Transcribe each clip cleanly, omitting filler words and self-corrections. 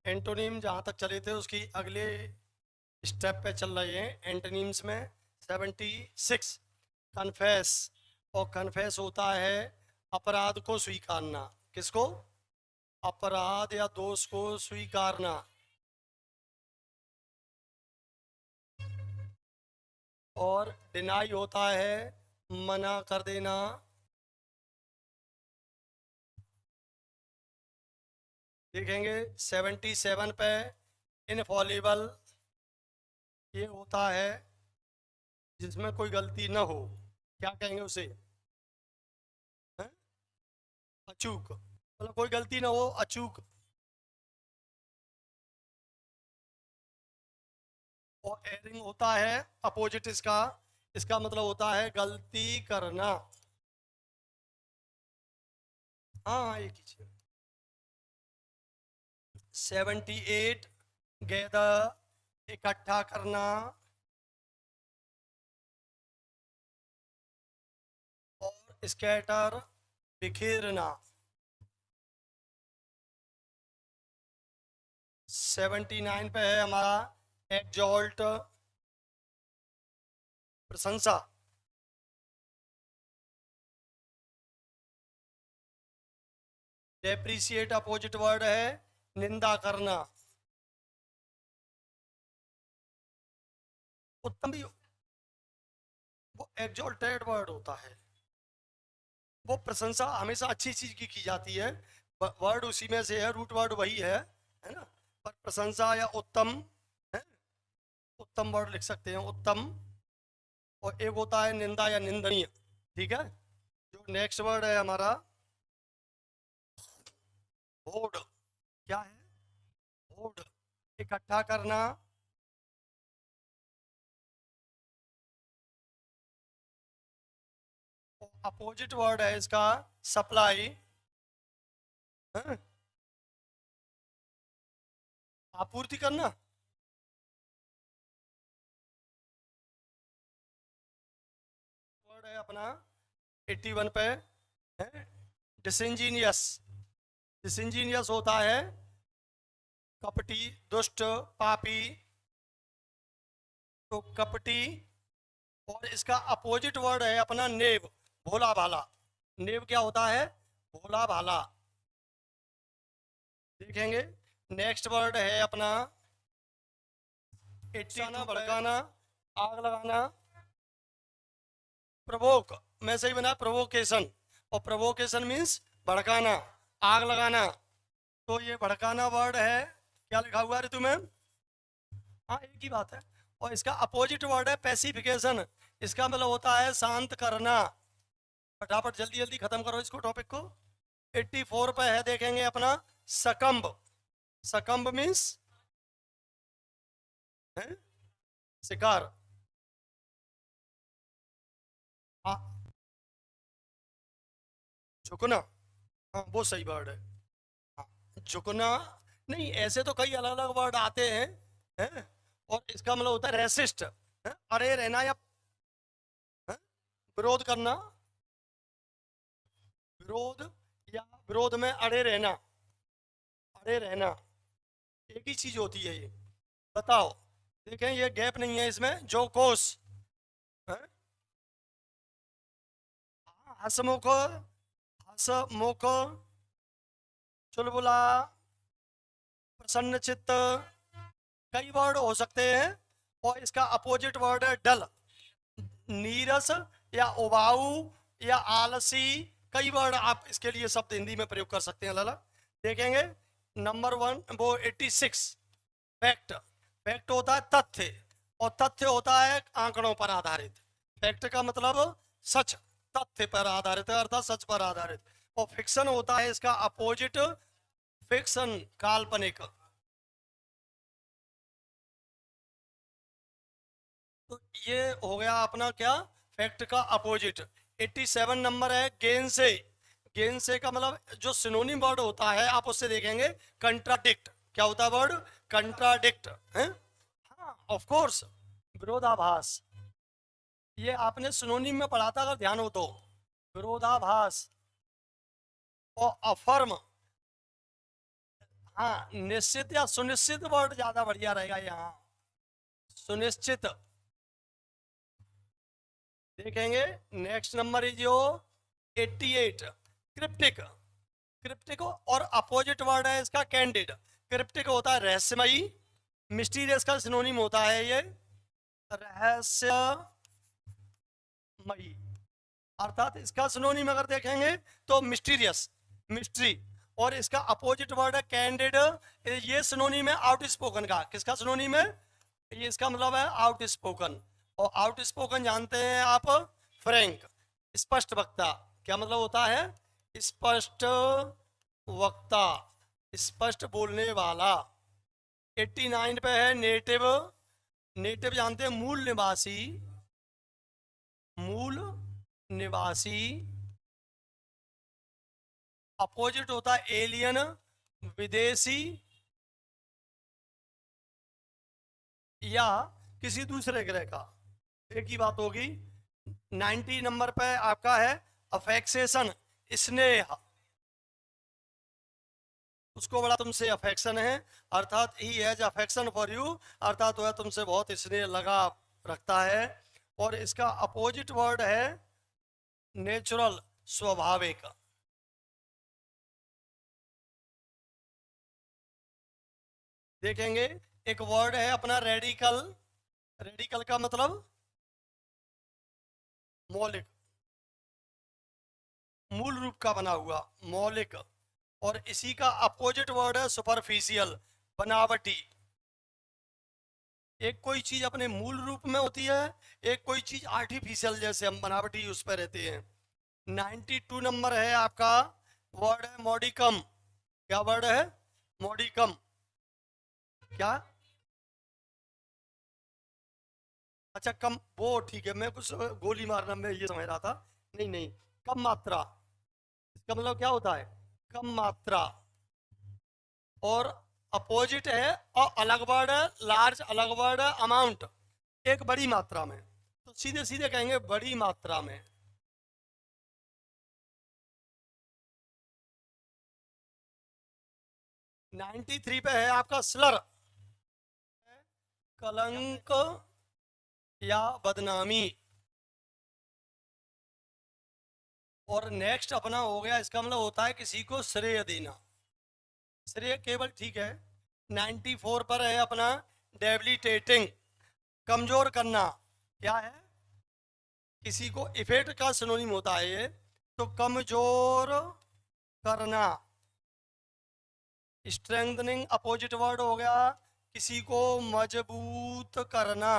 Antonym जहाँ तक चले थे उसकी अगले स्टेप पे चल रहे हैं एंटोनिम्स में। 76 कन्फेस। और कन्फेस होता है अपराध को स्वीकारना। किसको? अपराध या दोष को स्वीकारना। और डिनाई होता है मना कर देना। देखेंगे 77 पे इनफॉलिबल। ये होता है जिसमें कोई गलती न हो। क्या कहेंगे उसे? हैं? अचूक, मतलब कोई गलती ना हो, अचूक। और एरिंग होता है अपोजिट इसका। इसका मतलब होता है गलती करना। हाँ, एक ही चीज। 78 गैदर इकट्ठा करना। और स्कैटर बिखेरना। 79 पे है हमारा एक्सॉल्ट प्रशंसा। डेप्रिसिएट अपोजिट वर्ड है निंदा करना। उत्तम भी वो एक्सॉल्टेड वर्ड होता है। वो प्रशंसा हमेशा अच्छी चीज की जाती है। वर्ड उसी में से है, रूट वर्ड वही है ना। पर प्रशंसा या उत्तम है। उत्तम वर्ड लिख सकते हैं, उत्तम। और एक होता है निंदा या निंदनीय। ठीक है। जो नेक्स्ट वर्ड है हमारा होड़। क्या है? होड़, इकट्ठा करना। अपोजिट वर्ड है इसका सप्लाई। है? आपूर्ति करना। वर्ड है अपना 81 पे है डिसइंजीनियस। डिसइंजीनियस होता है कपटी, दुष्ट, पापी। तो कपटी। और इसका अपोजिट वर्ड है अपना नेव, भोला भाला। नेव क्या होता है? भोला भाला। देखेंगे नेक्स्ट वर्ड है अपना 82 भड़काना, आग लगाना। प्रवोक में से ही बना प्रोवोकेशन। और प्रोवोकेशन मीन्स भड़काना, आग लगाना। तो ये भड़काना वर्ड है। क्या लिखा हुआ है तुम्हें? हाँ, एक ही बात है। और इसका अपोजिट वर्ड है पैसिफिकेशन। इसका मतलब होता है शांत करना। फटाफट जल्दी जल्दी खत्म करो इसको, टॉपिक को। 84 पे है, देखेंगे अपना सकम्ब। सकम्ब मीन्स है शिकार। हाँ, झुकना। हाँ, वो सही वर्ड है। हाँ, झुकना। नहीं, ऐसे तो कई अलग अलग वर्ड आते हैं। और इसका मतलब होता है रेसिस्ट, अरे रहना या है? विरोध करना। विरोध या विरोध में अड़े रहना। अड़े रहना एक ही चीज होती है ये। बताओ। देखें ये गैप नहीं है इसमें, जो कोस है। हसमुख, हसमुख, चुलबुला, प्रसन्न चित्त। कई वर्ड हो सकते हैं। और इसका अपोजिट वर्ड है डल, नीरस या उबाऊ या आलसी। कई वर्ड आप इसके लिए शब्द हिंदी में प्रयोग कर सकते हैं लाला। देखेंगे नंबर 1 वो 86 फैक्ट। फैक्ट होता है तथ्य। और तथ्य होता है आंकड़ों पर आधारित। फैक्ट का मतलब सच, तथ्य पर आधारित है अर्थात सच पर आधारित। और फिक्शन होता है इसका अपोजिट फिक्शन, काल्पनिक। तो ये हो गया अपना क्या, फैक्ट का अपोजिट। 87 नंबर है गेन से। गेन से का मतलब जो सिनोनिम वर्ड होता है आप उससे देखेंगे कंट्राडिक्ट। क्या होता है वर्ड? कंट्राडिक्ट है। हाँ, ऑफ कोर्स, विरोधाभास। ये आपने सिनोनिम में पढ़ा था अगर ध्यान हो तो। विरोधाभास। और अफर्म। हाँ, निश्चित या सुनिश्चित वर्ड ज्यादा बढ़िया रहेगा यहाँ। सुनिश्चित। देखेंगे next number is yo 88, cryptic. Cryptic और अपोजिट वर्ड है इसका कैंडिड। क्रिप्टिक होता है रहस्यमयी, मिस्टीरियस का सिनोनिम होता है ये रहस्यमयी, अर्थात इसका सिनोनिम अगर देखेंगे तो मिस्टीरियस, मिस्ट्री। और इसका अपोजिट वर्ड है कैंडिड। ये सिनोनिम है आउट स्पोकन का। किसका सिनोनिम है? ये इसका मतलब है आउट स्पोकन। और आउट स्पोकन जानते हैं आप, फ्रैंक, स्पष्ट वक्ता। क्या मतलब होता है? स्पष्ट वक्ता, स्पष्ट बोलने वाला। 89 पे है नेटिव। नेटिव जानते हैं मूल निवासी, मूल निवासी। अपोजिट होता है एलियन, विदेशी या किसी दूसरे ग्रह का। एक ही बात होगी। 90 नंबर पे आपका है अफेक्सेशन, स्नेह। उसको बड़ा तुमसे अफेक्शन है, अर्थात he has affection for you, अर्थात वह तुमसे बहुत स्नेह लगा रखता है। और इसका अपोजिट वर्ड है नेचुरल, स्वाभाविक। देखेंगे एक वर्ड है अपना रेडिकल। रेडिकल का मतलब मौलिक, मूल रूप का बना हुआ, मौलिक। और इसी का अपोजिट वर्ड है सुपरफिशियल, बनावटी। एक कोई चीज अपने मूल रूप में होती है, एक कोई चीज आर्टिफिशियल, जैसे हम बनावटी उस पर रहते हैं। 92 नंबर है आपका, वर्ड है मॉडिकम। क्या वर्ड है? मॉडिकम। क्या? अच्छा, कम, वो ठीक है, मैं कुछ गोली मारना मैं ये समझ रहा था। नहीं नहीं, कम मात्रा। इसका मतलब क्या होता है? कम मात्रा। और अपोजिट है और अलग वर्ड है लार्ज, अलग वर्ड है अमाउंट, एक बड़ी मात्रा में। तो सीधे सीधे कहेंगे बड़ी मात्रा में। नाइन्टी थ्री पे है आपका स्लर, कलंक या बदनामी। और नेक्स्ट अपना हो गया, इसका मतलब होता है किसी को श्रेय देना। श्रेय केवल, ठीक है। 94 पर है अपना डेबिलिटेटिंग, कमजोर करना। क्या है? किसी को इफेक्ट का सिनोनिम होता है ये, तो कमजोर करना। स्ट्रेंथनिंग अपोजिट वर्ड हो गया किसी को मजबूत करना।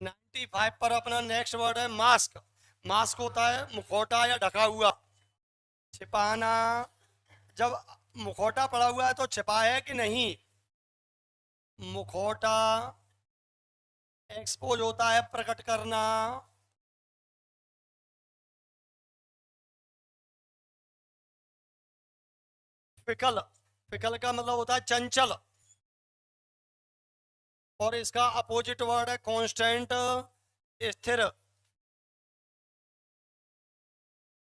95 पर अपना नेक्स्ट वर्ड है मास्क। मास्क होता है मुखौटा या ढका हुआ, छिपाना। जब मुखौटा पड़ा हुआ है तो छिपा है कि नहीं? मुखौटा एक्सपोज होता है, प्रकट करना। फिकल, फिकल का मतलब होता है चंचल। और इसका अपोजिट वर्ड है कांस्टेंट, स्थिर।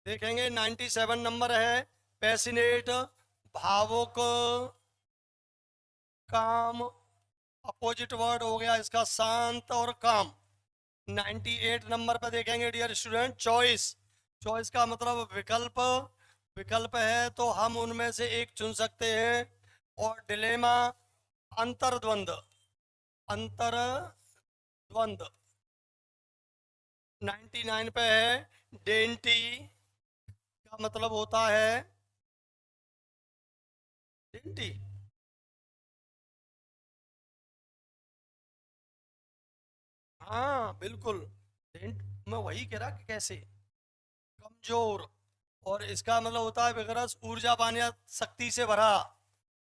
देखेंगे 97 नंबर है पैसिनेट, भावुक, काम। अपोजिट वर्ड हो गया इसका शांत और काम। 98 नंबर पर देखेंगे डियर स्टूडेंट चॉइस। चॉइस का मतलब विकल्प। विकल्प है तो हम उनमें से एक चुन सकते हैं। और डिलेमा, अंतर्द्वंद, अंतर्द्वंद। 99 पे है डेंटी, का मतलब होता है डेंटी। हाँ बिल्कुल, डेंट। मैं वही कह रहा कि कैसे, कमजोर। और इसका मतलब होता है विगरस, ऊर्जावान या शक्ति से भरा,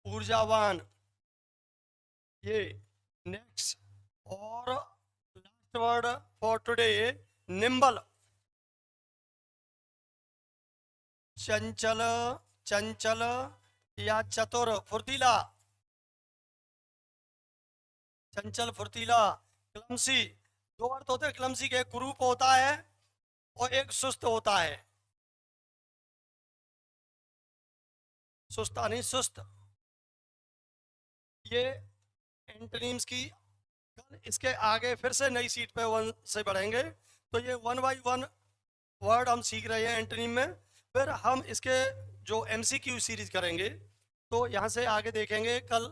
ऊर्जावान। ये नेक्स्ट। और last word for today, nimble, चंचल, चंचल या चतुर, फुर्तीला। चंचल, फुर्तीला। क्लमसी, दो अर्थ होते हैं क्लमसी के, एक कुरूप होता है और एक सुस्त होता है। सुस्त यानी सुस्त। ये एंटोनिम्स की। इसके आगे फिर से नई सीट पे 1 से बढ़ेंगे, तो ये 1 बाई 1 वर्ड हम सीख रहे हैं एंटोनिम में। फिर हम इसके जो MCQ सीरीज करेंगे, तो यहाँ से आगे देखेंगे कल